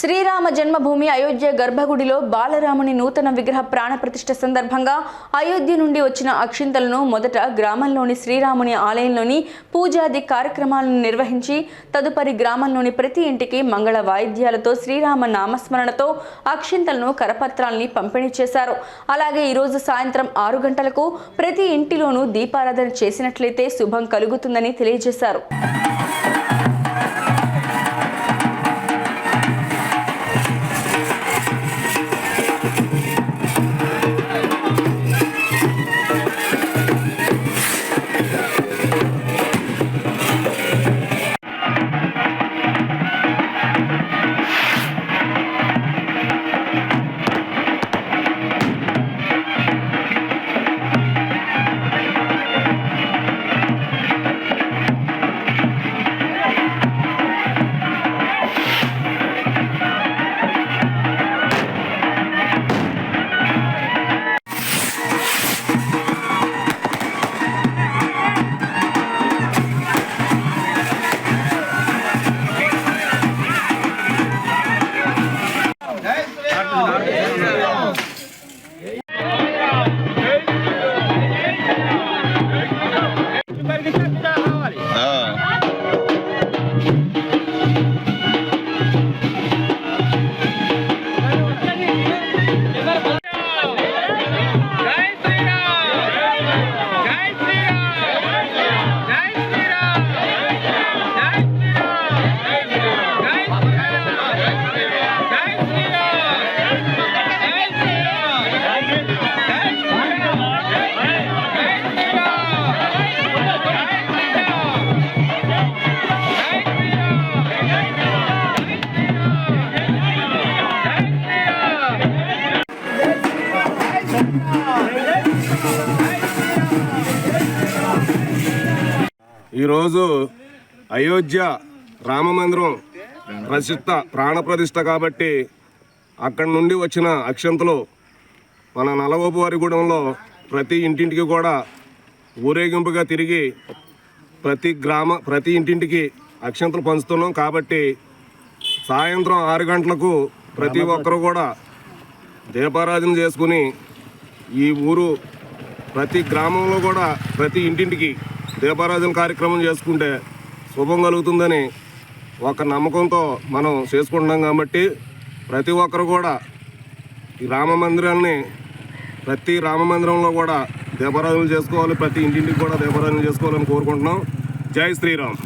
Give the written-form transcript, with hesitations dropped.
శ్రీరామ జన్మభూమి అయోధ్య గర్భగుడిలో బాలరాముని నూతన విగ్రహ ప్రాణప్రతిష్ఠ సందర్భంగా అయోధ్య నుండి వచ్చిన అక్షింతలను మొదట గ్రామంలోని శ్రీరాముని ఆలయంలోని పూజాది కార్యక్రమాలను నిర్వహించి తదుపరి గ్రామంలోని ప్రతి ఇంటికి మంగళ వాయిద్యాలతో శ్రీరామ నామస్మరణతో అక్షింతలను కరపత్రాలని పంపిణీ చేశారు. అలాగే ఈరోజు సాయంత్రం 6 గంటలకు ప్రతి ఇంటిలోనూ దీపారాధన చేసినట్లయితే శుభం కలుగుతుందని తెలియజేశారు. ఈరోజు అయోధ్య రామమందిరం ప్రాణప్రతిష్ఠ కాబట్టి అక్కడి నుండి వచ్చిన అక్షంతలు మన నలగోపువారిగూడెంలో ప్రతి ఇంటింటికి కూడా ఊరేగింపుగా తిరిగి ప్రతి ఇంటింటికి అక్షంతలు పంచుతున్నాం. కాబట్టి సాయంత్రం 6 గంటలకు ప్రతి ఒక్కరు కూడా దీపారాధన చేసుకుని ఈ ఊరు ప్రతి గ్రామంలో కూడా ప్రతి ఇంటింటికి దీపారాధన కార్యక్రమం చేసుకుంటే శుభం కలుగుతుందని ఒక నమ్మకంతో మనం చేసుకుంటున్నాం. కాబట్టి ప్రతి ఒక్కరు కూడా ఈ ప్రతి రామ మందిరంలో కూడా దీపారాధనలు చేసుకోవాలి, ప్రతి ఇంటింటికి కూడా దీపారాధన చేసుకోవాలని కోరుకుంటున్నాం. జై శ్రీరామ్.